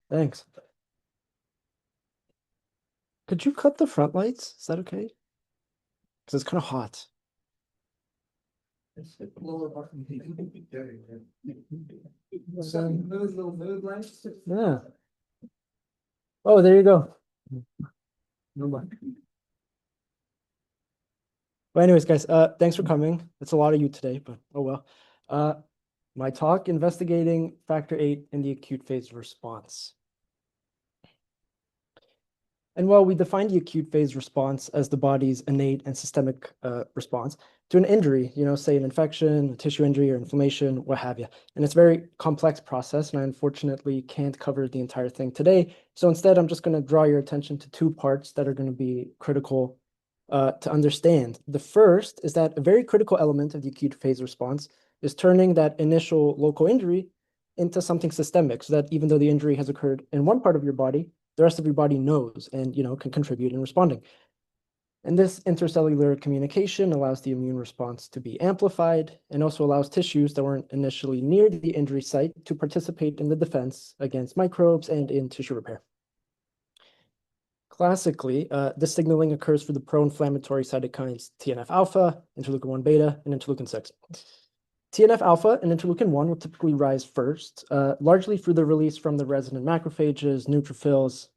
Thanks. Could you cut the front lights? Is that okay? Because it's kind of hot. Just hit the lower button. Some- Those little mood lights. Yeah. Oh, there you go. No more. Well, anyways, guys, thanks for coming. It's a lot of you today, but oh well. Uh, my talk investigating factor VIII in the acute phase response. And while we define the acute phase response as the body's innate and systemic response to an injury, say an infection, a tissue injury, or inflammation, what have you. And it's a very complex process, and I unfortunately can't cover the entire thing today. So instead, I'm just going to draw your attention to two parts that are going to be critical to understand. The first is that a very critical element of the acute phase response is turning that initial local injury into something systemic, so that even though the injury has occurred in one part of your body, the rest of your body knows and can contribute in responding. And this intercellular communication allows the immune response to be amplified and also allows tissues that weren't initially near the injury site to participate in the defense against microbes and in tissue repair. Classically, this signaling occurs for the pro-inflammatory cytokines TNF alpha, interleukin 1 beta, and interleukin 6. TNF alpha and interleukin 1 will typically rise first, largely through the release from the resident macrophages, neutrophils,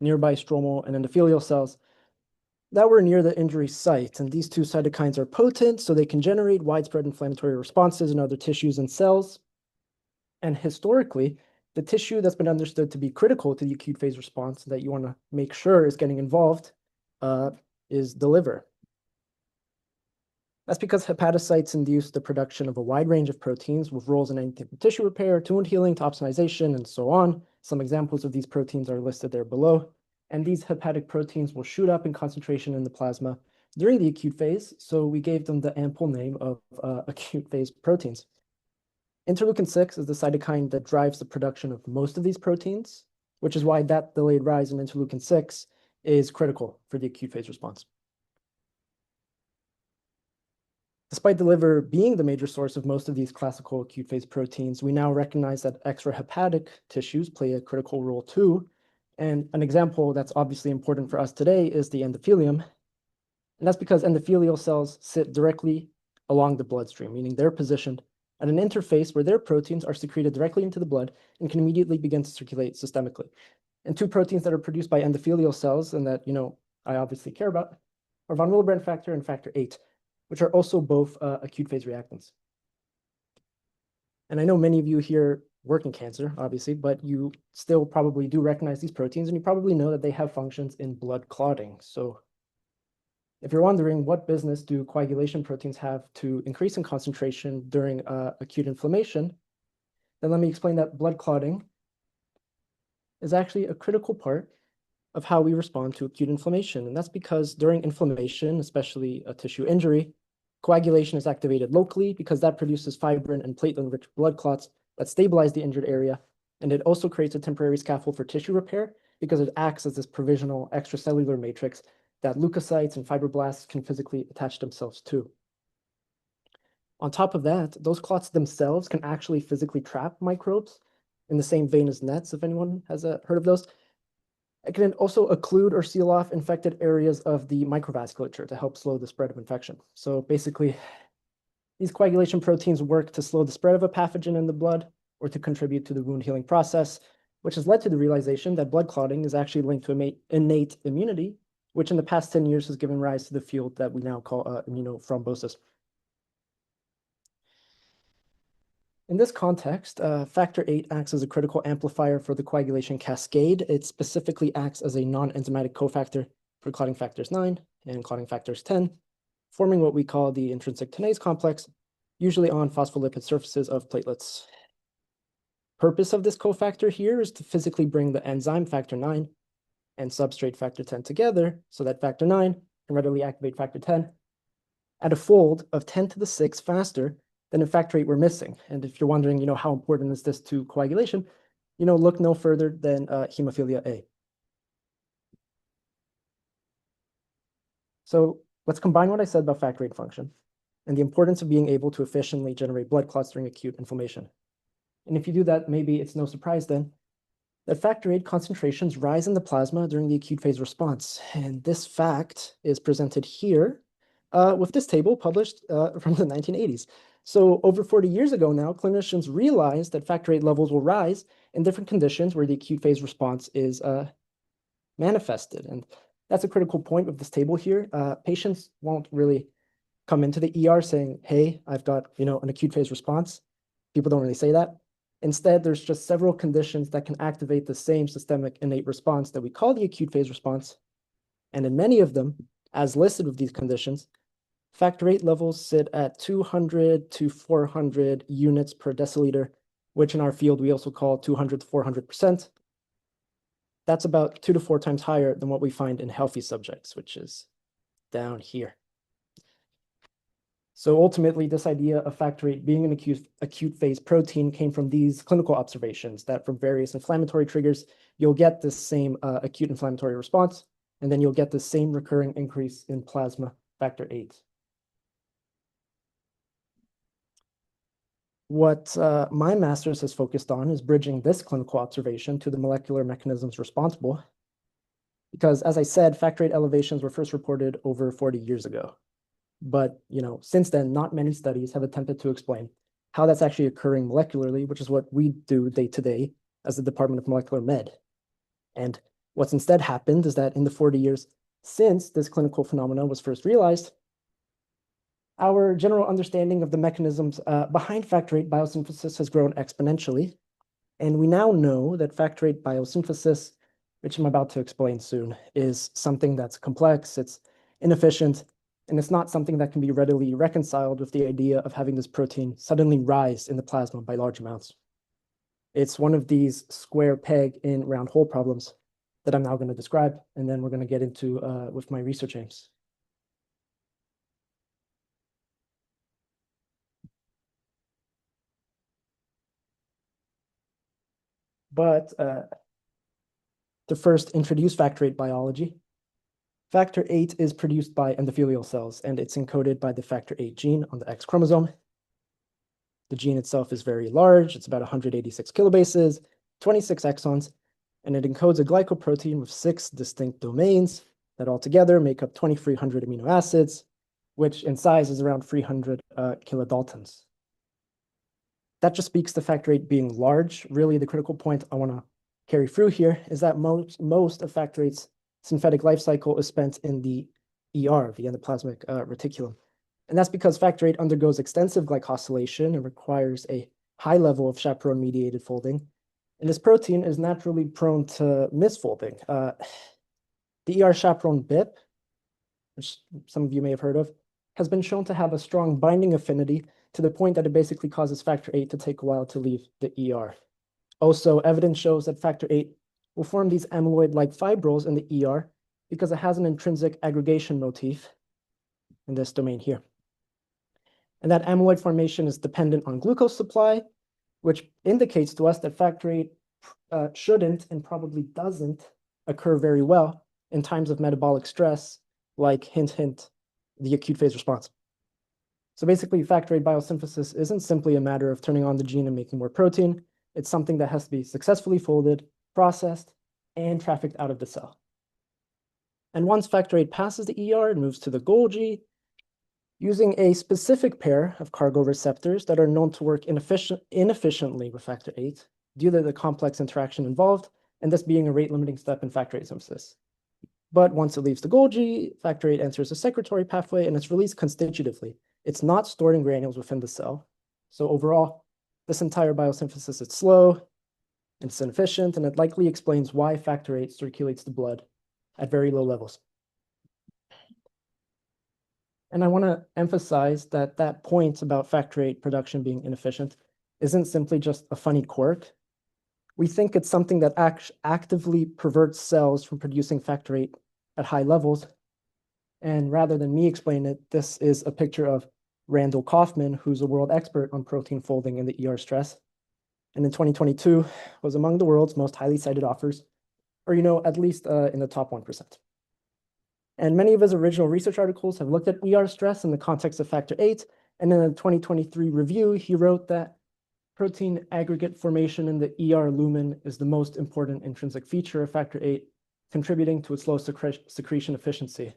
nearby stromal and endothelial cells that were near the injury site. And these two cytokines are potent, so they can generate widespread inflammatory responses in other tissues and cells. And historically, the tissue that's been understood to be critical to the acute phase response that you want to make sure is getting involved is the liver. That's because hepatocytes induce the production of a wide range of proteins with roles in anything from tissue repair to wound healing to opsonization and so on. Some examples of these proteins are listed there below. And these hepatic proteins will shoot up in concentration in the plasma during the acute phase, so we gave them the ample name of acute phase proteins. Interleukin 6 is the cytokine that drives the production of most of these proteins, which is why that delayed rise in interleukin 6 is critical for the acute phase response. Despite the liver being the major source of most of these classical acute phase proteins, we now recognize that extrahepatic tissues play a critical role too. And an example that's obviously important for us today is the endothelium. And that's because endothelial cells sit directly along the bloodstream, meaning they're positioned at an interface where their proteins are secreted directly into the blood and can immediately begin to circulate systemically. And two proteins that are produced by endothelial cells and that, I obviously care about are von Willebrand factor and factor VIII, which are also both acute phase reactants. And I know many of you here work in cancer, obviously, but you still probably do recognize these proteins, and you probably know that they have functions in blood clotting. So if you're wondering what business do coagulation proteins have to increase in concentration during acute inflammation, then let me explain that blood clotting is actually a critical part of how we respond to acute inflammation. And that's because during inflammation, especially a tissue injury, coagulation is activated locally because that produces fibrin and platelet-rich blood clots that stabilize the injured area. And it also creates a temporary scaffold for tissue repair because it acts as this provisional extracellular matrix that leukocytes and fibroblasts can physically attach themselves to. On top of that, those clots themselves can actually physically trap microbes in the same vein as nets, if anyone has heard of those. It can also occlude or seal off infected areas of the microvasculature to help slow the spread of infection. So basically, these coagulation proteins work to slow the spread of a pathogen in the blood or to contribute to the wound healing process, which has led to the realization that blood clotting is actually linked to innate immunity, which in the past 10 years has given rise to the field that we now call immunothrombosis. In this context, factor VIII acts as a critical amplifier for the coagulation cascade. It specifically acts as a non-enzymatic cofactor for clotting factors 9 and clotting factors 10, forming what we call the intrinsic tenase complex, usually on phospholipid surfaces of platelets. Purpose of this cofactor here is to physically bring the enzyme factor 9 and substrate factor 10 together so that factor 9 can readily activate factor 10 at a fold of 10 to the 6 faster than in factor VIII we're missing. And if you're wondering, how important is this to coagulation, look no further than hemophilia A. So let's combine what I said about factor VIII function and the importance of being able to efficiently generate blood clots during acute inflammation. And if you do that, maybe it's no surprise then that factor VIII concentrations rise in the plasma during the acute phase response. And this fact is presented here with this table published from the 1980s. So over 40 years ago now, clinicians realized that factor VIII levels will rise in different conditions where the acute phase response is manifested. And that's a critical point of this table here. Patients won't really come into the ER saying, hey, I've got, an acute phase response. People don't really say that. Instead, there's just several conditions that can activate the same systemic innate response that we call the acute phase response. And in many of them, as listed with these conditions, factor VIII levels sit at 200 to 400 units per deciliter, which in our field we also call 200 to 400%. That's about 2 to 4 times higher than what we find in healthy subjects, which is down here. So ultimately, this idea of factor VIII being an acute phase protein came from these clinical observations that from various inflammatory triggers, you'll get this same acute inflammatory response, and then you'll get the same recurring increase in plasma factor VIII. What my master's has focused on is bridging this clinical observation to the molecular mechanisms responsible. Because as I said, factor VIII elevations were first reported over 40 years ago. But, since then, not many studies have attempted to explain how that's actually occurring molecularly, which is what we do day to day as the Department of Molecular Med. And what's instead happened is that in the 40 years since this clinical phenomenon was first realized, our general understanding of the mechanisms behind factor VIII biosynthesis has grown exponentially. And we now know that factor VIII biosynthesis, which I'm about to explain soon, is something that's complex, it's inefficient, and it's not something that can be readily reconciled with the idea of having this protein suddenly rise in the plasma by large amounts. It's one of these square peg in round hole problems that I'm now going to describe, and then we're going to get into with my research aims. But to first introduce factor VIII biology, factor VIII is produced by endothelial cells, and it's encoded by the factor VIII gene on the X chromosome. The gene itself is very large. It's about 186 kilobases, 26 exons, and it encodes a glycoprotein with 6 distinct domains that altogether make up 2,300 amino acids, which in size is around 300 kilodaltons. That just speaks to factor VIII being large. Really, the critical point I want to carry through here is that most of factor VIII's synthetic life cycle is spent in the ER, the endoplasmic reticulum. And that's because factor VIII undergoes extensive glycosylation and requires a high level of chaperone-mediated folding. And this protein is naturally prone to misfolding. The ER chaperone BIP, which some of you may have heard of, has been shown to have a strong binding affinity to the point that it basically causes factor VIII to take a while to leave the ER. Also, evidence shows that factor VIII will form these amyloid-like fibrils in the ER because it has an intrinsic aggregation motif in this domain here. And that amyloid formation is dependent on glucose supply, which indicates to us that factor VIII shouldn't and probably doesn't occur very well in times of metabolic stress, like hint, hint, the acute phase response. So basically, factor VIII biosynthesis isn't simply a matter of turning on the gene and making more protein. It's something that has to be successfully folded, processed, and trafficked out of the cell. And once factor VIII passes the ER, it moves to the Golgi, using a specific pair of cargo receptors that are known to work inefficiently with factor VIII due to the complex interaction involved, and this being a rate-limiting step in factor VIII synthesis. But once it leaves the Golgi, factor VIII enters a secretory pathway and it's released constitutively. It's not stored in granules within the cell. So overall, this entire biosynthesis is slow, it's inefficient, and it likely explains why factor VIII circulates the blood at very low levels. And I want to emphasize that that point about factor VIII production being inefficient isn't simply just a funny quirk. We think it's something that actively perverts cells from producing factor VIII at high levels. And rather than me explain it, this is a picture of Randall Kaufman, who's a world expert on protein folding in the ER stress. And in 2022 was among the world's most highly cited authors, or, at least in the top 1%. And many of his original research articles have looked at ER stress in the context of factor VIII. And in a 2023 review, he wrote that protein aggregate formation in the ER lumen is the most important intrinsic feature of factor VIII, contributing to its low secretion efficiency.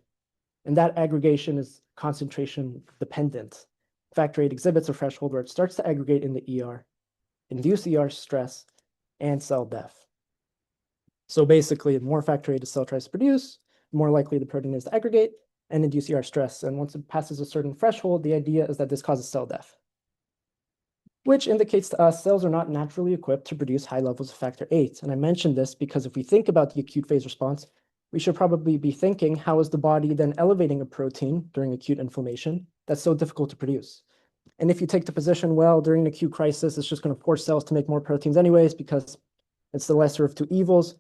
And that aggregation is concentration dependent. Factor VIII exhibits a threshold where it starts to aggregate in the ER, induce ER stress, and cell death. So basically, the more factor VIII the cell tries to produce, the more likely the protein is to aggregate and induce ER stress. And once it passes a certain threshold, the idea is that this causes cell death, which indicates to us cells are not naturally equipped to produce high levels of factor VIII. And I mentioned this because if we think about the acute phase response, we should probably be thinking, how is the body then elevating a protein during acute inflammation that's so difficult to produce? And if you take the position, well, during an acute crisis, it's just going to force cells to make more proteins anyways because it's the lesser of two evils.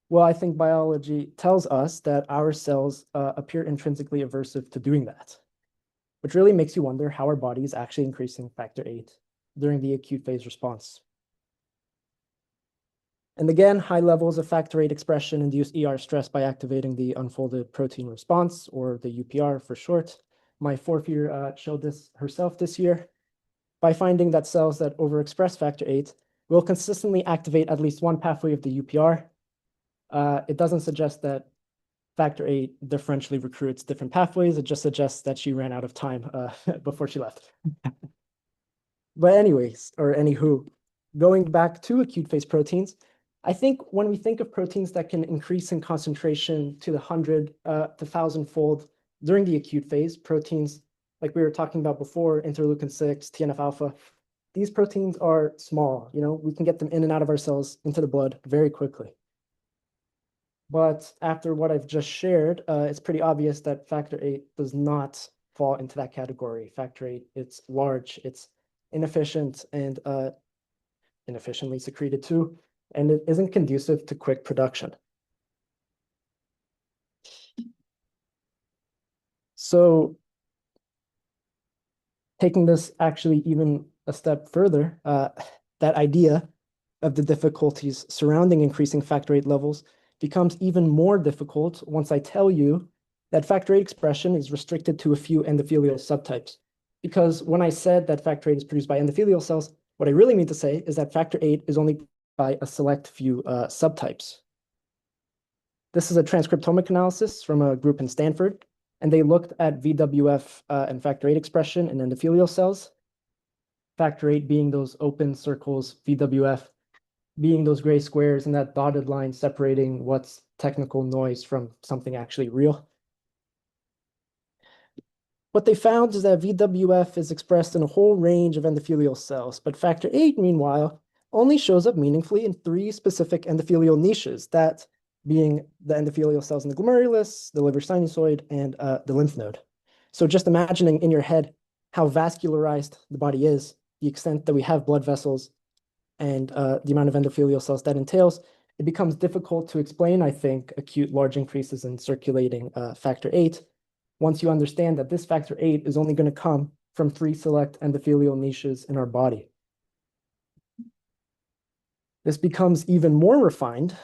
Well, I think biology tells us that our cells appear intrinsically aversive to doing that, which really makes you wonder how our body is actually increasing factor VIII during the acute phase response. And again, high levels of factor VIII expression induce ER stress by activating the unfolded protein response, or the UPR for short. My fourth year showed this herself this year by finding that cells that overexpress factor VIII will consistently activate at least one pathway of the UPR. It doesn't suggest that factor VIII differentially recruits different pathways. It just suggests that she ran out of time before she left. But anyways, or anywho, going back to acute phase proteins, I think when we think of proteins that can increase in concentration to the 100 to 1,000-fold during the acute phase, proteins like we were talking about before, interleukin-6, TNF-alpha, these proteins are small. We can get them in and out of our cells into the blood very quickly. But after what I've just shared, it's pretty obvious that factor VIII does not fall into that category. Factor VIII, it's large, it's inefficient, and inefficiently secreted too, and it isn't conducive to quick production. So taking this actually even a step further, that idea of the difficulties surrounding increasing factor VIII levels becomes even more difficult once I tell you that factor VIII expression is restricted to a few endothelial subtypes. Because when I said that factor VIII is produced by endothelial cells, what I really mean to say is that factor VIII is only by a select few subtypes. This is a transcriptomic analysis from a group in Stanford, and they looked at VWF and factor VIII expression in endothelial cells, factor VIII being those open circles, VWF being those gray squares, and that dotted line separating what's technical noise from something actually real. What they found is that VWF is expressed in a whole range of endothelial cells, but factor VIII, meanwhile, only shows up meaningfully in 3 specific endothelial niches, that being the endothelial cells in the glomerulus, the liver sinusoid, and the lymph node. So just imagining in your head how vascularized the body is, the extent that we have blood vessels, and the amount of endothelial cells that entails, it becomes difficult to explain, I think, acute large increases in circulating factor VIII once you understand that this factor VIII is only going to come from 3 select endothelial niches in our body. This becomes even more refined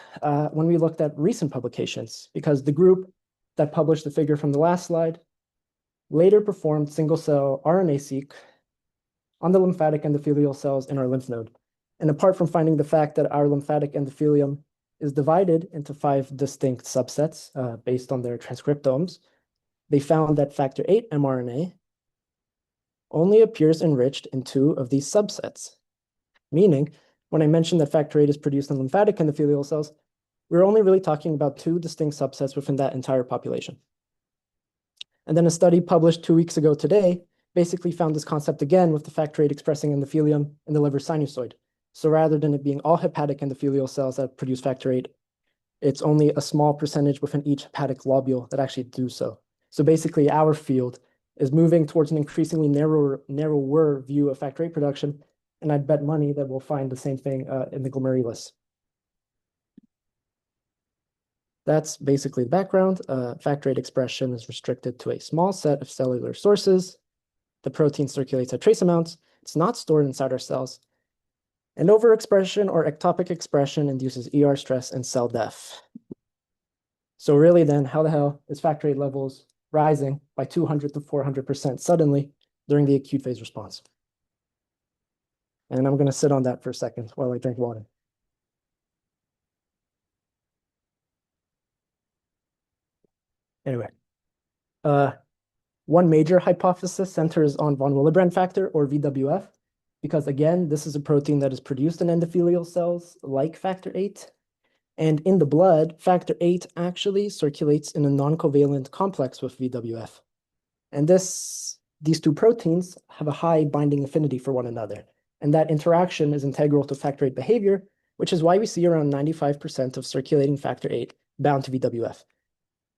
when we looked at recent publications, because the group that published the figure from the last slide later performed single-cell RNA-seq on the lymphatic endothelial cells in our lymph node. And apart from finding the fact that our lymphatic endothelium is divided into 5 distinct subsets based on their transcriptomes, they found that factor VIII mRNA only appears enriched in 2 of these subsets. Meaning, when I mentioned that factor VIII is produced in lymphatic endothelial cells, we're only really talking about 2 distinct subsets within that entire population. And then a study published 2 weeks ago today basically found this concept again with the factor VIII expressing endothelium in the liver sinusoid. So rather than it being all hepatic endothelial cells that produce factor VIII, it's only a small percentage within each hepatic lobule that actually do so. So basically, our field is moving towards an increasingly narrower view of factor VIII production, and I'd bet money that we'll find the same thing in the glomerulus. That's basically the background. Factor VIII expression is restricted to a small set of cellular sources. The protein circulates at trace amounts. It's not stored inside our cells. And overexpression or ectopic expression induces ER stress and cell death. So really then, how the hell is factor VIII levels rising by 200 to 400% suddenly during the acute phase response? And I'm going to sit on that for a second while I drink water. Anyway, uh, one major hypothesis centers on von Willebrand factor, or VWF, because again, this is a protein that is produced in endothelial cells like factor VIII. And in the blood, factor VIII actually circulates in a non-covalent complex with VWF. And these two proteins have a high binding affinity for one another. And that interaction is integral to factor VIII behavior, which is why we see around 95% of circulating factor VIII bound to VWF.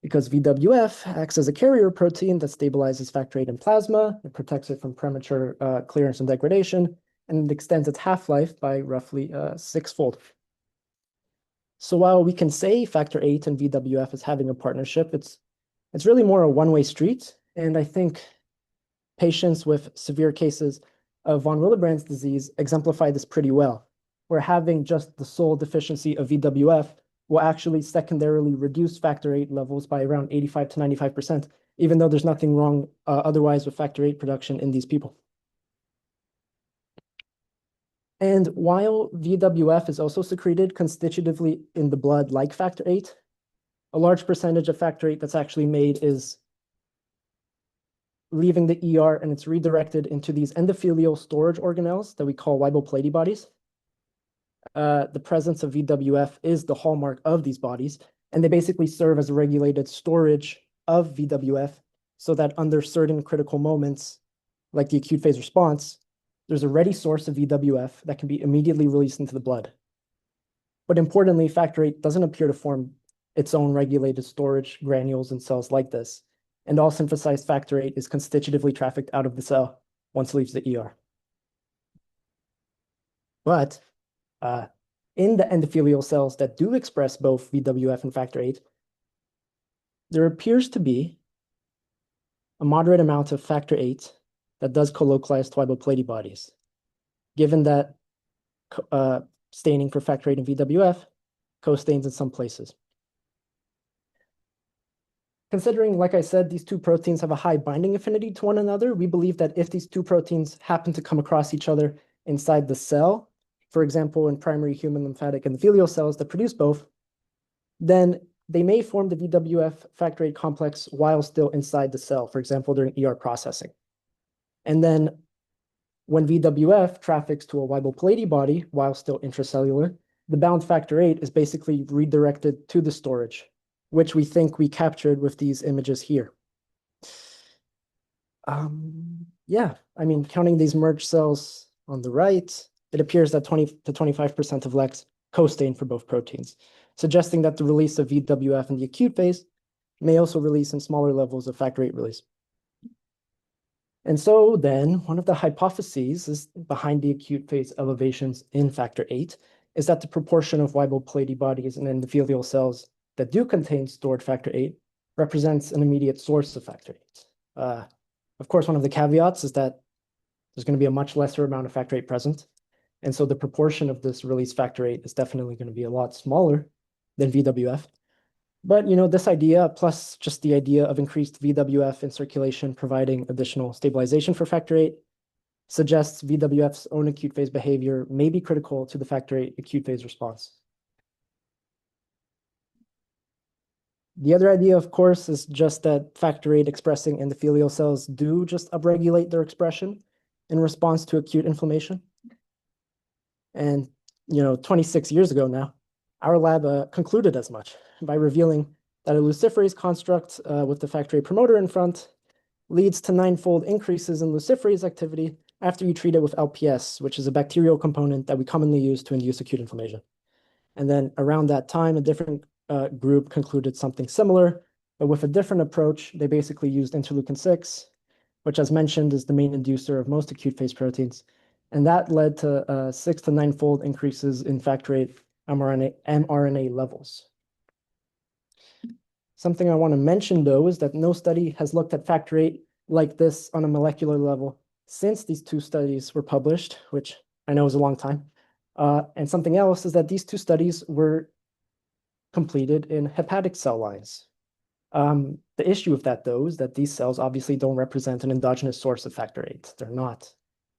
Because VWF acts as a carrier protein that stabilizes factor VIII in plasma, it protects it from premature clearance and degradation, and it extends its half-life by roughly six-fold. So while we can say factor VIII and VWF is having a partnership, it's really more a one-way street. And I think patients with severe cases of von Willebrand's disease exemplify this pretty well, where having just the sole deficiency of VWF will actually secondarily reduce factor VIII levels by around 85 to 95%, even though there's nothing wrong otherwise with factor VIII production in these people. And while VWF is also secreted constitutively in the blood like factor VIII, a large percentage of factor VIII that's actually made is leaving the ER and it's redirected into these endothelial storage organelles that we call Weibel-Palade bodies. The presence of VWF is the hallmark of these bodies, and they basically serve as a regulated storage of VWF so that under certain critical moments, like the acute phase response, there's a ready source of VWF that can be immediately released into the blood. But importantly, factor VIII doesn't appear to form its own regulated storage granules in cells like this, and all synthesized factor VIII is constitutively trafficked out of the cell once it leaves the ER. But in the endothelial cells that do express both VWF and factor VIII, there appears to be a moderate amount of factor VIII that does colocalize to Weibel-Palade bodies, given that staining for factor VIII and VWF co-stains in some places. Considering, like I said, these two proteins have a high binding affinity to one another, we believe that if these two proteins happen to come across each other inside the cell, for example, in primary human lymphatic endothelial cells that produce both, then they may form the VWF factor VIII complex while still inside the cell, for example, during ER processing. And then when VWF traffics to a Weibel-Palade body while still intracellular, the bound factor VIII is basically redirected to the storage, which we think we captured with these images here. Yeah, I mean, counting these merged cells on the right, it appears that 20 to 25% of LEX co-stain for both proteins, suggesting that the release of VWF in the acute phase may also release in smaller levels of factor VIII release. And so then one of the hypotheses is behind the acute phase elevations in factor VIII is that the proportion of Weibel-Palade bodies in endothelial cells that do contain stored factor VIII represents an immediate source of factor VIII. Of course, one of the caveats is that there's going to be a much lesser amount of factor VIII present. And so the proportion of this released factor VIII is definitely going to be a lot smaller than VWF. But, you know, this idea, plus just the idea of increased VWF in circulation providing additional stabilization for factor VIII, suggests VWF's own acute phase behavior may be critical to the factor VIII acute phase response. The other idea, of course, is just that factor VIII expressing endothelial cells do just upregulate their expression in response to acute inflammation. And, you know, 26 years ago now, our lab concluded as much by revealing that a luciferase construct with the factor VIII promoter in front leads to 9-fold increases in luciferase activity after you treat it with LPS, which is a bacterial component that we commonly use to induce acute inflammation. And then around that time, a different group concluded something similar, but with a different approach. They basically used interleukin-6, which, as mentioned, is the main inducer of most acute phase proteins. And that led to 6 to 9-fold increases in factor VIII mRNA levels. Something I want to mention, though, is that no study has looked at factor VIII like this on a molecular level since these two studies were published, which I know is a long time. And something else is that these two studies were completed in hepatic cell lines. The issue with that, though, is that these cells obviously don't represent an endogenous source of factor VIII. They're not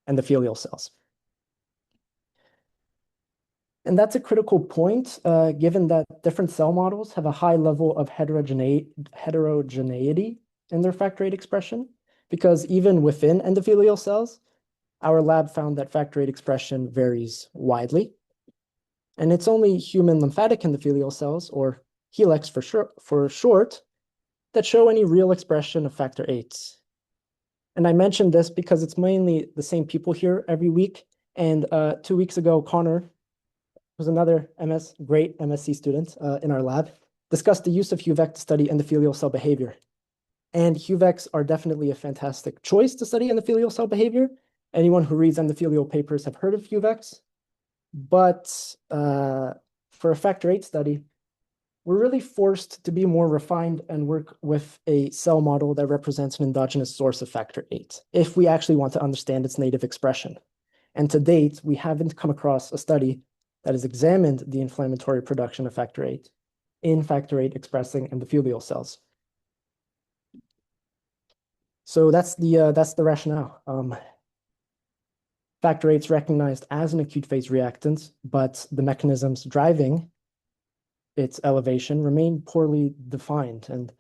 endothelial cells. And that's a critical point, given that different cell models have a high level of heterogeneity in their factor VIII expression, because even within endothelial cells, our lab found that factor VIII expression varies widely. And it's only human lymphatic endothelial cells, or HELEX for short, that show any real expression of factor VIII. And I mentioned this because it's mainly the same people here every week. And 2 weeks ago, Connor, who's another great MSc student in our lab, discussed the use of HUVEC to study endothelial cell behavior. And HUVECs are definitely a fantastic choice to study endothelial cell behavior. Anyone who reads endothelial papers have heard of HUVECs. But for a factor VIII study, we're really forced to be more refined and work with a cell model that represents an endogenous source of factor VIII, if we actually want to understand its native expression. And to date, we haven't come across a study that has examined the inflammatory production of factor VIII in factor VIII expressing endothelial cells. So that's the rationale. Factor VIII is recognized as an acute phase reactant, but the mechanisms driving its elevation remain poorly defined. And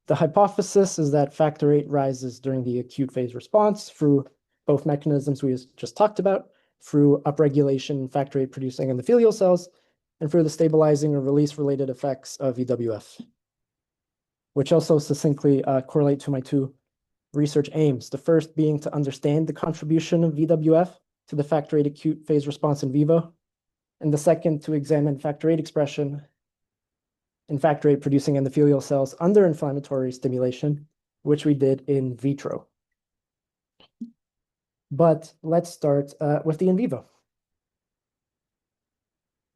the hypothesis is that factor VIII rises during the acute phase response through both mechanisms we just talked about, through upregulation factor VIII producing endothelial cells, and through the stabilizing or release-related effects of VWF, which also succinctly correlate to my two research aims. The first being to understand the contribution of VWF to the factor VIII acute phase response in vivo, and the second to examine factor VIII expression in factor VIII producing endothelial cells under inflammatory stimulation, which we did in vitro. But let's start with the in vivo.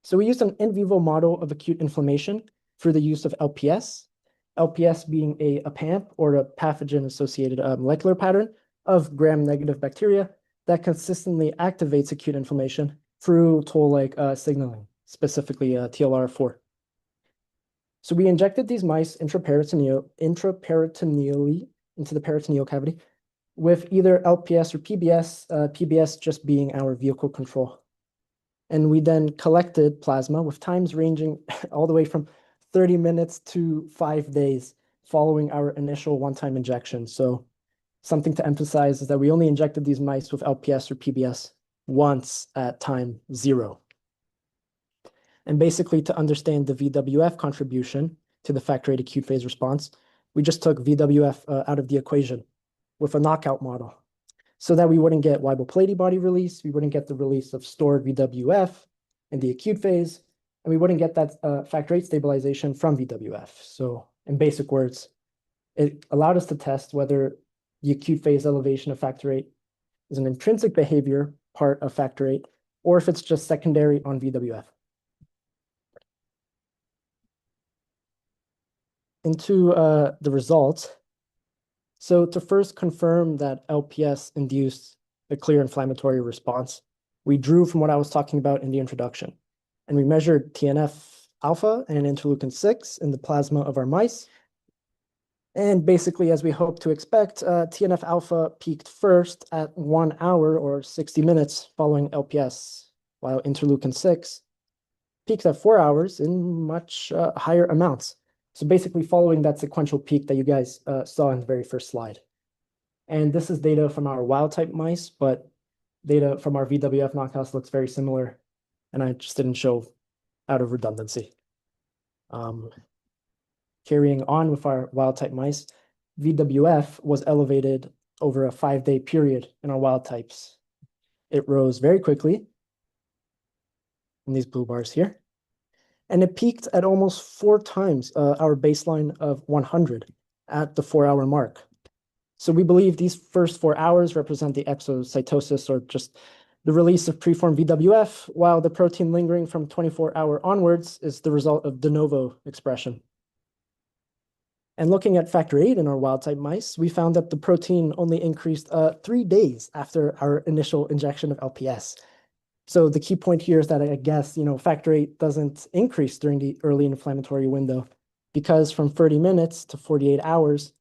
So we used an in vivo model of acute inflammation through the use of LPS, LPS being a PAMP, or a pathogen-associated molecular pattern of gram-negative bacteria that consistently activates acute inflammation through toll-like signaling, specifically TLR4. So we injected these mice intraperitoneally into the peritoneal cavity with either LPS or PBS, PBS just being our vehicle control. And we then collected plasma with times ranging all the way from 30 minutes to 5 days following our initial one-time injection. So something to emphasize is that we only injected these mice with LPS or PBS once at time 0. And basically, to understand the VWF contribution to the factor VIII acute phase response, we just took VWF out of the equation with a knockout model so that we wouldn't get Weibull-Palade body release, we wouldn't get the release of stored VWF in the acute phase, and we wouldn't get that factor VIII stabilization from VWF. So in basic words, it allowed us to test whether the acute phase elevation of factor VIII is an intrinsic behavior part of factor VIII, or if it's just secondary on VWF. Into the results. So to first confirm that LPS induced a clear inflammatory response, we drew from what I was talking about in the introduction, and we measured TNF alpha and interleukin 6 in the plasma of our mice. And basically, as we hope to expect, TNF alpha peaked first at 1 hour or 60 minutes following LPS, while interleukin 6 peaked at 4 hours in much higher amounts. So basically following that sequential peak that you guys saw in the very first slide. And this is data from our wild type mice, but data from our VWF knockouts looks very similar. And I just didn't show out of redundancy. Carrying on with our wild type mice, VWF was elevated over a 5-day period in our wild types. It rose very quickly in these blue bars here. And it peaked at almost 4 times our baseline of 100 at the 4-hour mark. So we believe these first 4 hours represent the exocytosis, or just the release of preformed VWF, while the protein lingering from 24-hour onwards is the result of de novo expression. And looking at factor VIII in our wild-type mice, we found that the protein only increased 3 days after our initial injection of LPS. So the key point here is that I guess, factor VIII doesn't increase during the early inflammatory window, because from 30 minutes to 48 hours,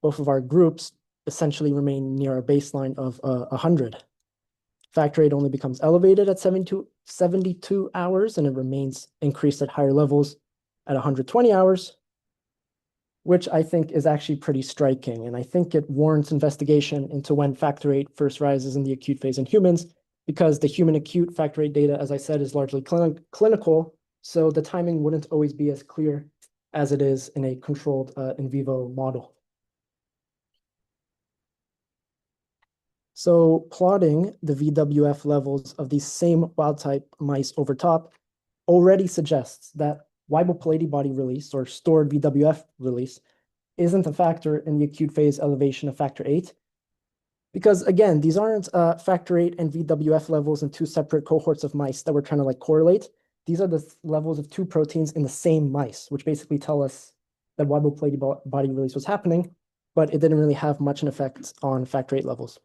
both of our groups essentially remain near a baseline of 100. Factor VIII only becomes elevated at 72 72 hours, and it remains increased at higher levels at 120 hours, which I think is actually pretty striking. And I think it warrants investigation into when factor VIII first rises in the acute phase in humans, because the human acute factor VIII data, as I said, is largely clinical. So the timing wouldn't always be as clear as it is in a controlled in vivo model. So plotting the VWF levels of these same wild-type mice over top already suggests that Weibel Pallady body release, or stored VWF release, isn't a factor in the acute phase elevation of factor VIII. Because again, these aren't factor VIII and VWF levels in two separate cohorts of mice that we're trying to correlate. These are the levels of two proteins in the same mice, which basically tell us that Weibel Pallady body release was happening, but it didn't really have much an effect on factor VIII levels.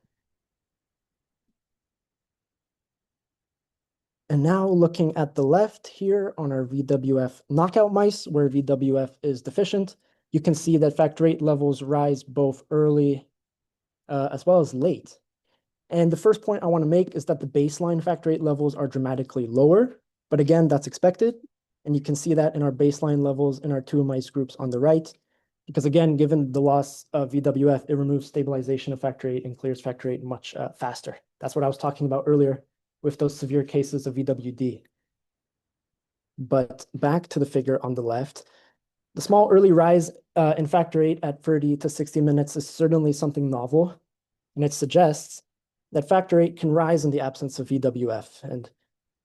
And now looking at the left here on our VWF knockout mice, where VWF is deficient, you can see that factor VIII levels rise both early as well as late. And the first point I want to make is that the baseline factor VIII levels are dramatically lower, but again, that's expected. And you can see that in our baseline levels in our two mice groups on the right, because again, given the loss of VWF, it removes stabilization of factor VIII and clears factor VIII much faster. That's what I was talking about earlier with those severe cases of VWD. But back to the figure on the left, the small early rise in factor VIII at 30 to 60 minutes is certainly something novel, and it suggests that factor VIII can rise in the absence of VWF. And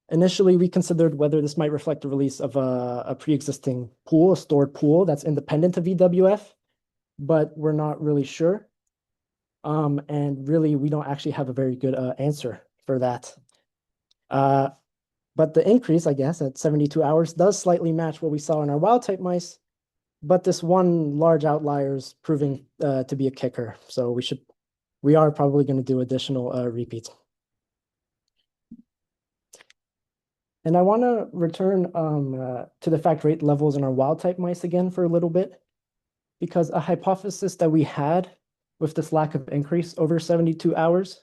initially, we considered whether this might reflect the release of a pre-existing pool, a stored pool that's independent of VWF, but we're not really sure. And really, we don't actually have a very good answer for that. But the increase, I guess, at 72 hours does slightly match what we saw in our wild-type mice, but this one large outlier is proving to be a kicker. So we are probably going to do additional repeats. And I want to return to the factor VIII levels in our wild-type mice again for a little bit, because a hypothesis that we had with this lack of increase over 72 hours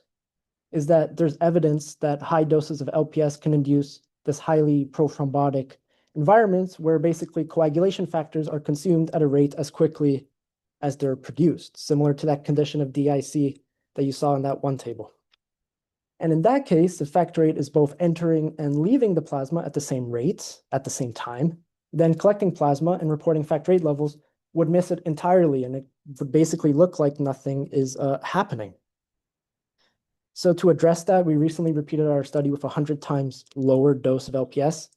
is that there's evidence that high doses of LPS can induce this highly prothrombotic environments where basically coagulation factors are consumed at a rate as quickly as they're produced, similar to that condition of DIC that you saw in that one table. And in that case, if factor VIII is both entering and leaving the plasma at the same rate, at the same time, then collecting plasma and reporting factor VIII levels would miss it entirely, and it would basically look like nothing is happening. So to address that, we recently repeated our study with 100 times lower dose of LPS,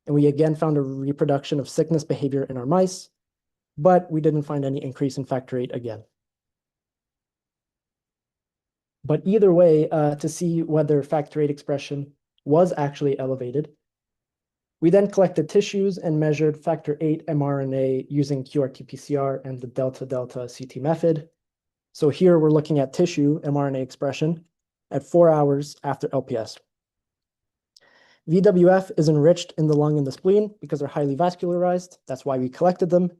and we again found a reproduction of sickness behavior in our mice, but we didn't find any increase in factor VIII again. But either way, to see whether factor VIII expression was actually elevated, we then collected tissues and measured factor VIII mRNA using qRT-PCR and the delta-delta CT method. So here we're looking at tissue mRNA expression at 4 hours after LPS. VWF is enriched in the lung and the spleen because they're highly vascularized. That's why we collected them.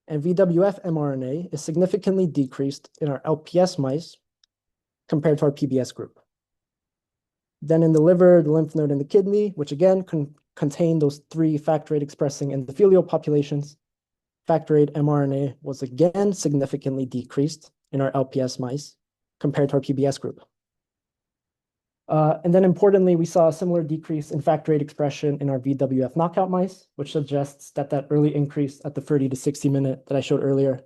And VWF mRNA is significantly decreased in our LPS mice compared to our PBS group. Then in the liver, the lymph node, and the kidney, which again contain those three factor VIII expressing endothelial populations, factor VIII mRNA was again significantly decreased in our LPS mice compared to our PBS group. And then importantly, we saw a similar decrease in factor VIII expression in our VWF knockout mice, which suggests that that early increase at the 30 to 60 minute that I showed earlier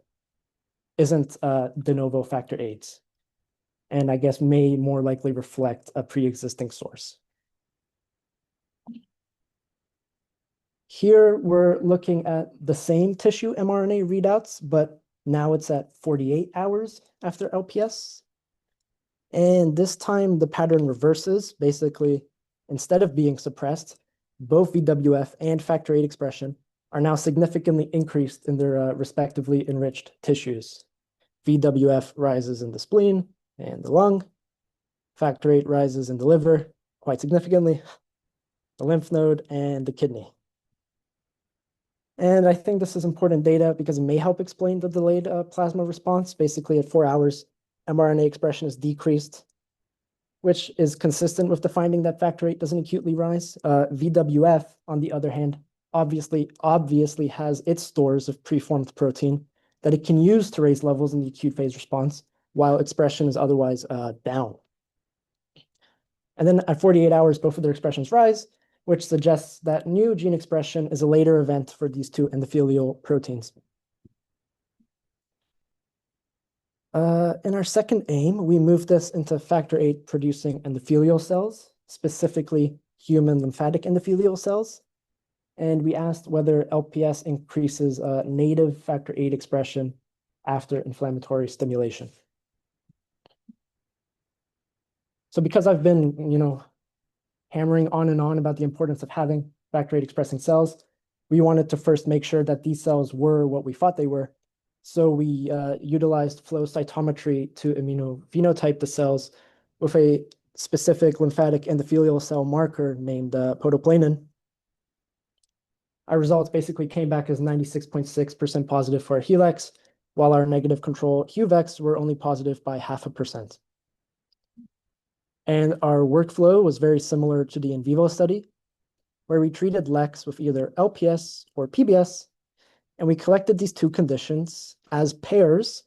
isn't de novo factor VIII, and I guess may more likely reflect a pre-existing source. Here we're looking at the same tissue mRNA readouts, but now it's at 48 hours after LPS. And this time the pattern reverses. Basically, instead of being suppressed, both VWF and factor VIII expression are now significantly increased in their respectively enriched tissues. VWF rises in the spleen and the lung. Factor VIII rises in the liver quite significantly, the lymph node, and the kidney. And I think this is important data because it may help explain the delayed plasma response. Basically, at 4 hours, mRNA expression is decreased. which is consistent with the finding that factor VIII doesn't acutely rise. VWF, on the other hand, obviously has its stores of preformed protein that it can use to raise levels in the acute phase response, while expression is otherwise down. And then at 48 hours, both of their expressions rise, which suggests that new gene expression is a later event for these two endothelial proteins. In our second aim, we moved this into factor VIII producing endothelial cells, specifically human lymphatic endothelial cells. And we asked whether LPS increases native factor VIII expression after inflammatory stimulation. So because I've been, hammering on and on about the importance of having factor VIII expressing cells, we wanted to first make sure that these cells were what we thought they were. So we utilized flow cytometry to immunophenotype the cells with a specific lymphatic endothelial cell marker named podoplanin. Our results basically came back as 96.6% positive for our HeLex, while our negative control HuVex were only positive by 0.5%. And our workflow was very similar to the in vivo study, where we treated LEX with either LPS or PBS, and we collected these two conditions as pairs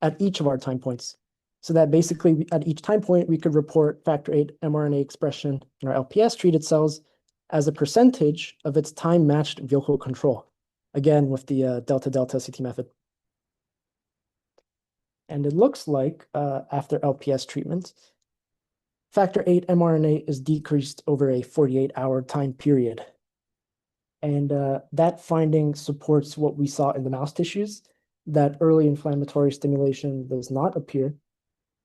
at each of our time points, so that basically at each time point, we could report factor VIII mRNA expression in our LPS-treated cells as a percentage of its time-matched vehicle control, again, with the delta-delta CT method. And it looks like after LPS treatment, factor VIII mRNA is decreased over a 48-hour time period. And that finding supports what we saw in the mouse tissues, that early inflammatory stimulation does not appear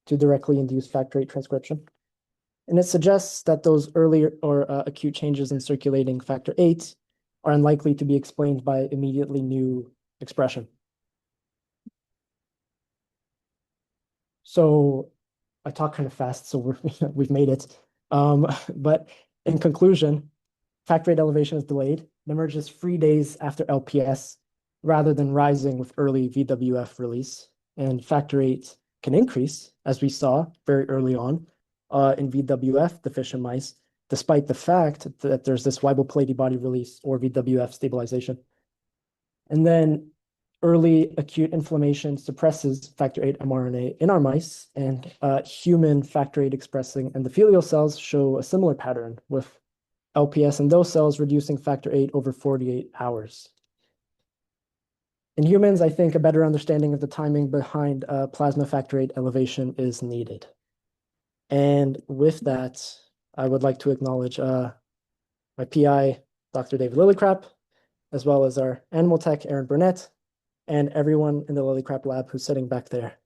to directly induce factor VIII transcription. And it suggests that those earlier or acute changes in circulating factor VIII are unlikely to be explained by immediately new expression. So I talk kind of fast, so we've made it. But in conclusion, factor VIII elevation is delayed. It emerges 3 days after LPS rather than rising with early VWF release. And factor VIII can increase, as we saw very early on in VWF deficient mice, despite the fact that there's this Weibel-Palade body release or VWF stabilization. And then early acute inflammation suppresses factor VIII mRNA in our mice, and human factor VIII expressing endothelial cells show a similar pattern with LPS in those cells reducing factor VIII over 48 hours. In humans, I think a better understanding of the timing behind plasma factor VIII elevation is needed. And with that, I would like to acknowledge my PI, Dr. David Lillicrap, as well as our animal tech, Aaron Burnett, and everyone in the Lillicrap lab who's sitting back there.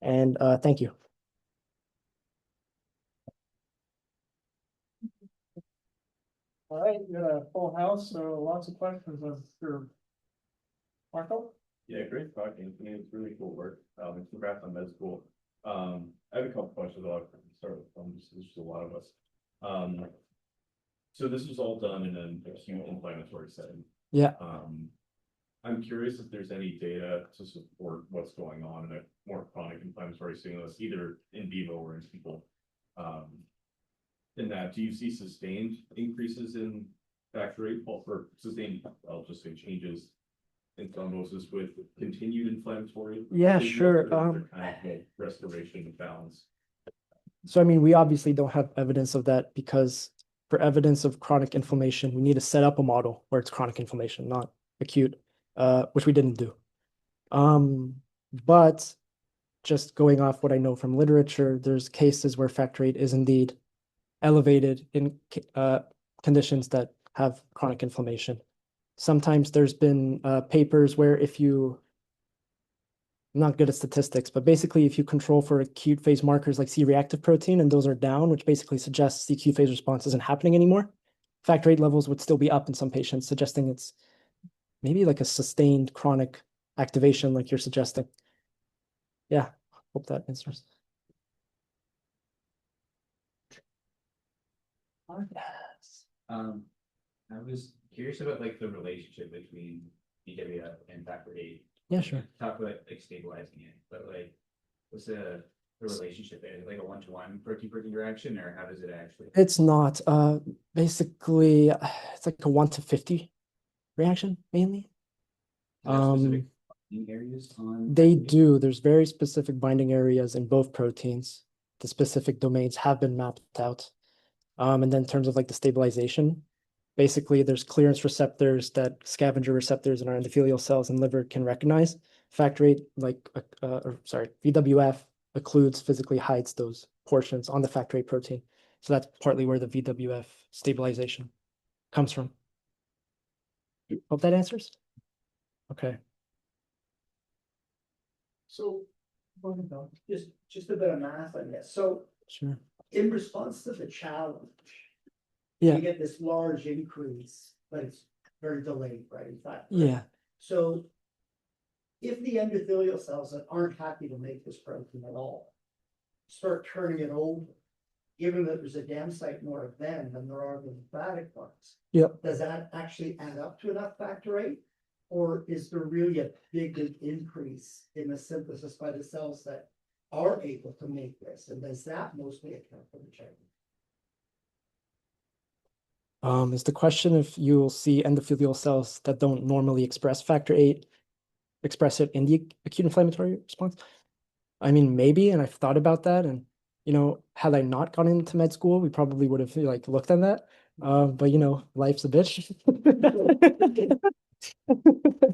And thank you. All right, we got a full house, so lots of questions. I'm sure. Marco? Yeah, great talking. I mean, it's really cool work. And congrats on med school. I have a couple questions. I'll start with there's just a lot of us. So this was all done in an acute inflammatory setting. Yeah. I'm curious if there's any data to support what's going on in a more chronic inflammatory stimulus, either in vivo or in people. In that, do you see sustained increases in factor VIII, or sustained, I'll just say changes in thrombosis with continued inflammatory? Yeah, sure. Kind of restoration of balance. So, I mean, we obviously don't have evidence of that because for evidence of chronic inflammation, we need to set up a model where it's chronic inflammation, not acute, which we didn't do. But just going off what I know from literature, there's cases where factor VIII is indeed elevated in conditions that have chronic inflammation. Sometimes there's been papers where I'm not good at statistics, but basically if you control for acute phase markers like C-reactive protein and those are down, which basically suggests the acute phase response isn't happening anymore, factor VIII levels would still be up in some patients, suggesting it's maybe like a sustained chronic activation like you're suggesting. Yeah, hope that answers. I was curious about like the relationship between VWF and factor VIII. Yeah, sure. Talk about like stabilizing it, but like what's the the relationship is? Like a one-to-one protein-protein interaction, or how does it actually? It's not, basically, it's like a 1 to 50 reaction mainly. Is there specific Um, binding areas on? They that? do. There's very specific binding areas in both proteins. The specific domains have been mapped out. And then in terms of like the stabilization, basically there's clearance receptors that scavenger receptors in our endothelial cells and liver can recognize. Factor VIII, like, VWF occludes physically hides those portions on the factor VIII protein. So that's partly where the VWF stabilization comes from. Hope that answers. Okay, So, go ahead, Bill. Just a bit of math, I guess. So sure. in response to the challenge, Yeah, you get this large increase, but it's very delayed, right? Is that correct? yeah. So if the endothelial cells that aren't happy to make this protein at all start turning it over, given that there's a dam site more of them than there are the lymphatic ones. Yep. Does that actually add up to enough factor VIII? Or is there really a big increase in the synthesis by the cells that are able to make this? And does that mostly account for the change? Is the question if you'll see endothelial cells that don't normally express factor VIII express it in the acute inflammatory response? I mean, maybe, and I've thought about that, and had I not gone into med school, we probably would have like looked at that. But life's a bitch.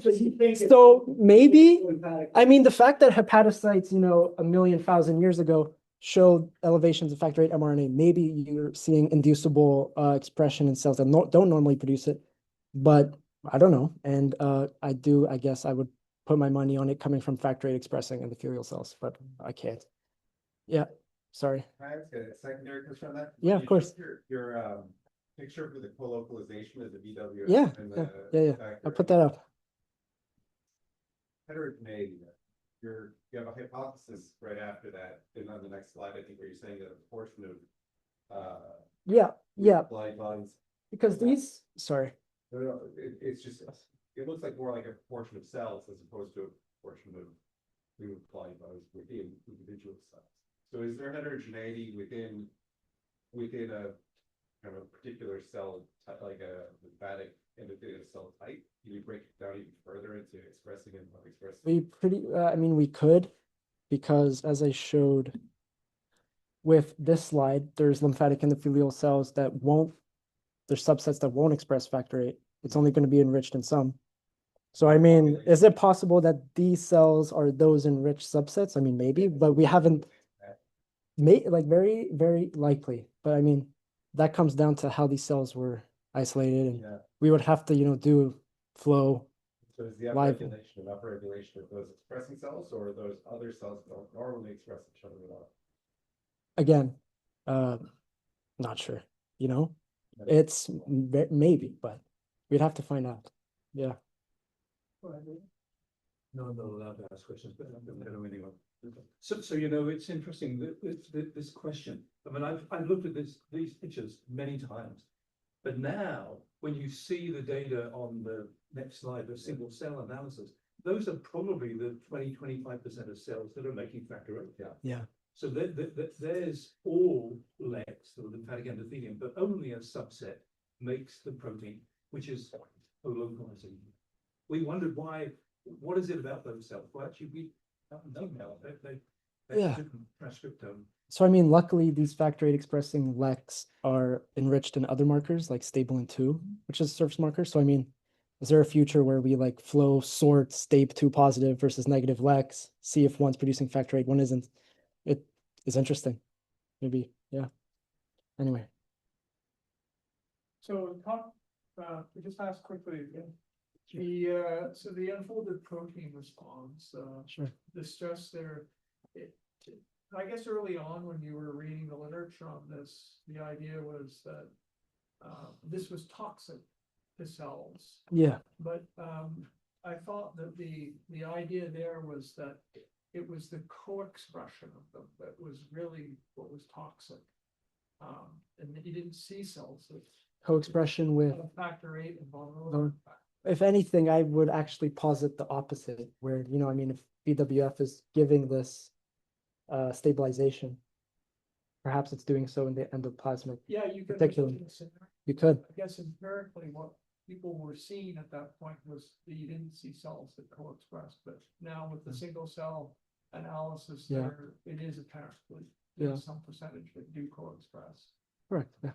So you think it's So maybe, lymphatic? I mean, the fact that hepatocytes, a million thousand years ago showed elevations of factor VIII mRNA, maybe you're seeing inducible expression in cells that don't normally produce it, but I don't know. And I guess I would put my money on it coming from factor VIII expressing endothelial cells, but I can't. Yeah, sorry. Can I ask a secondary question on that? Yeah, When of you course. took Your picture for the co-localization of the VWF. Yeah, and yeah, the yeah. factor I'll put that up. Heterogeneity there. You have a hypothesis right after that, and on the next slide, I think where you're saying that a portion of Yeah, blind lines. because sorry. No, it's just, it looks like more like a proportion of cells as opposed to a portion of blind lines within individual cells. So is there heterogeneity within a kind of a particular cell, like a lymphatic endothelial cell type? Can you break it down even further into expressing and not expressing? I mean, we could, because as I showed with this slide, there's lymphatic endothelial cells there's subsets that won't express factor VIII. It's only going to be enriched in some. So, I mean, is it possible that these cells are those enriched subsets? I mean, maybe, but we haven't very, very likely. But I mean, that comes down to how these cells were isolated, and Yeah. we would have to, do flow. So is the Live. upregulation of those expressing cells, or are those other cells that don't normally express each other at all? Again, not sure, it's maybe, but we'd have to find out. Yeah. No, I'm not allowed to ask questions, but I'm gonna go anyway. So it's interesting that this question. I mean, I've looked at these pictures many times, but now when you see the data on the next slide, the single cell analysis, those are probably the 20-25% of cells that are making factor VIII. Yeah. So there's all legs, the lymphatic endothelium, but only a subset makes the protein, which is localizing. We wondered why. What is it about those cells? Well, actually, we haven't known now. They Yeah. different transcriptome. So I mean, luckily these factor VIII expressing LECs are enriched in other markers like STABLin2, which is a surface marker. So I mean, is there a future where we like flow sort STAB2 positive versus negative LECs, see if one's producing factor VIII, one isn't? It is interesting. Maybe, yeah. Anyway. So we just asked quickly again. So the unfolded protein response, Sure. the stress there, I guess early on when you were reading the literature on this, the idea was that this was toxic to cells. Yeah. But I thought that the idea there was that it was the co-expression of them that was really what was toxic. And that you didn't see cells that Co-expression with, had a factor VIII and vulnerable. if anything, I would actually posit the opposite, where, I mean, if BWF is giving this stabilization. Perhaps it's doing so in the endoplasmic. Yeah, you could. Particularly. You could. I guess empirically, what people were seeing at that point was that you didn't see cells that co-express, but now with the single cell analysis Yeah. there, it is apparently. Yeah. There's some percentage that do co-express. Correct. Yeah.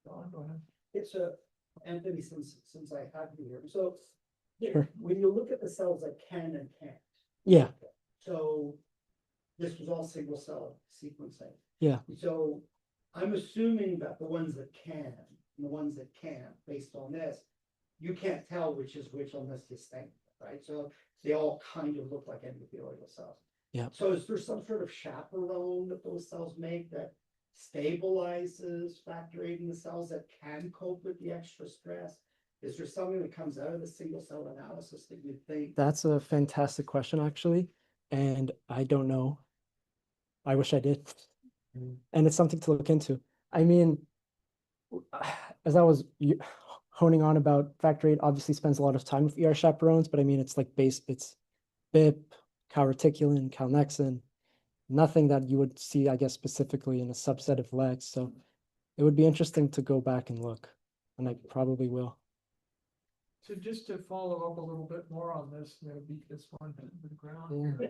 Don, go ahead. It's Anthony, since I have you here, so. Sure. When you look at the cells that can and can't, Yeah. so this was all single cell sequencing. Yeah. So I'm assuming that the ones that can, and the ones that can't, based on this, you can't tell which is which on this distinct, right? So they all kind of look like endothelial cells. Yeah. So is there some sort of chaperone that those cells make that stabilizes factor VIII in the cells that can cope with the extra stress? Is there something that comes out of the single cell analysis that you think? That's a fantastic question, actually. And I don't know. I wish I did. And it's something to look into. I mean, as I was honing on about factor VIII, obviously spends a lot of time with ER chaperones, but I mean, it's like it's BIP, calreticulin, calnexin, nothing that you would see, I guess, specifically in a subset of legs. So it would be interesting to go back and look, and I probably will. So just to follow up a little bit more on this, beat this one to the ground.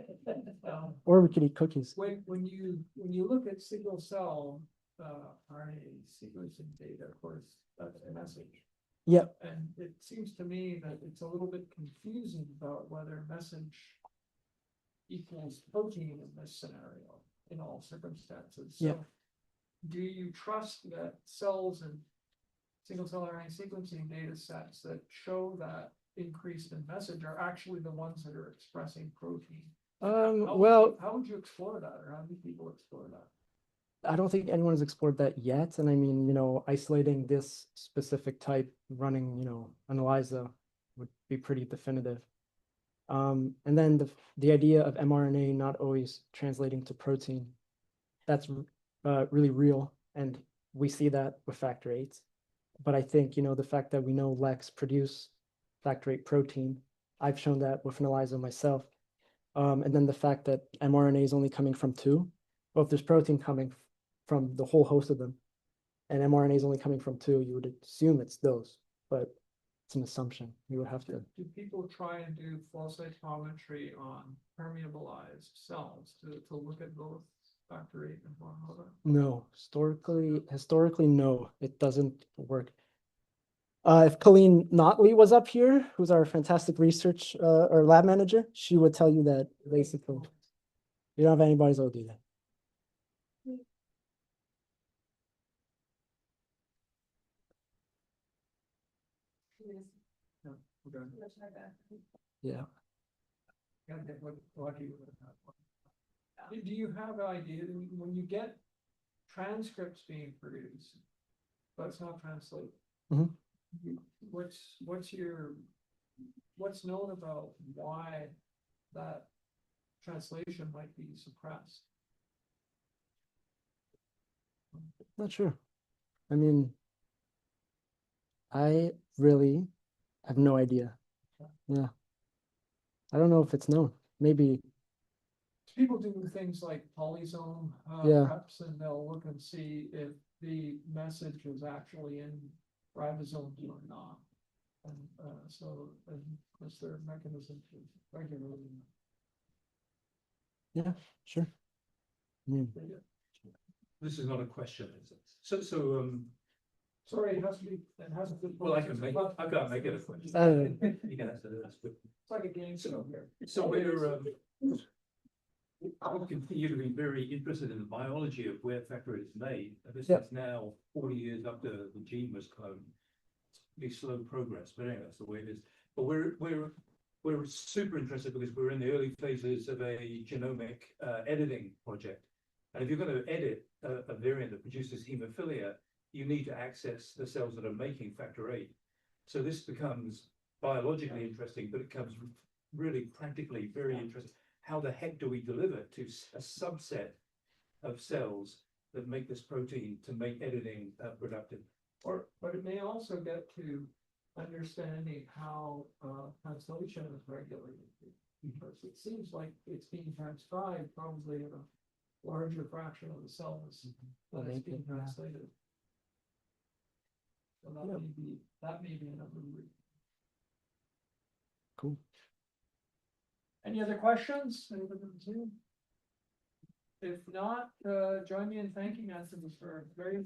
Or we could eat cookies. When you look at single cell RNA sequencing data, of course, that's a message. Yep. And it seems to me that it's a little bit confusing about whether message equals protein in this scenario in all circumstances. So Yep. do you trust that cells and single cell RNA sequencing data sets that show that increase in message are actually the ones that are expressing protein? Well, How would you explore that, or how do people explore that? I don't think anyone has explored that yet. And I mean, isolating this specific type, running, an ELISA would be pretty definitive. And then the idea of mRNA not always translating to protein, that's really real. And we see that with factor VIII. But I think, the fact that we know LEX produce factor VIII protein, I've shown that with an ELISA myself. And then the fact that mRNA is only coming from two. Well, if there's protein coming from the whole host of them, and mRNA is only coming from two, you would assume it's those, but it's an assumption. You would have to. Do people try and do flow cytometry on permeabilized cells to look at both factor VIII and one another? No, historically, no, it doesn't work. If Colleen Notley was up here, who's our fantastic research or lab manager, she would tell you that basically you don't have anybody that will do that. Okay. Yeah. Gotta get lucky with that one. Do you have an idea when you get transcripts being produced, but it's not translated? Mhm. What's known about why that translation might be suppressed? Not sure. I mean, I really have no idea. Yeah. I don't know if it's known. Maybe. People do things like polysome Yeah. preps, and they'll look and see if the message is actually in ribosomes or not. And so is there a mechanism to regulate? Yeah, sure. I mean, This is not a question, is it? So, Sorry, it has to be. It has to be. well, I can make it, I've got to make it a question. You can answer this, but It's like a game show here. So I continue to be very interested in the biology of where factor VIII is made. And this Yep. is now 40 years after the gene was cloned. It's pretty slow progress, but anyway, that's the way it is. But we're super interested because we're in the early phases of a genomic editing project. And if you're going to edit a variant that produces hemophilia, you need to access the cells that are making factor VIII. So this becomes biologically interesting, but it becomes really practically very interesting. How the heck do we deliver to a subset of cells that make this protein to make editing productive? But it may also get to understanding how translation is regulated. because it seems like it's being transcribed probably in a larger fraction of the cells Well, than it's maybe, being yeah. translated. So Yeah. that may be another reason. Cool. Any other questions? Anybody on Zoom? If not, join me in thanking Anthony for a very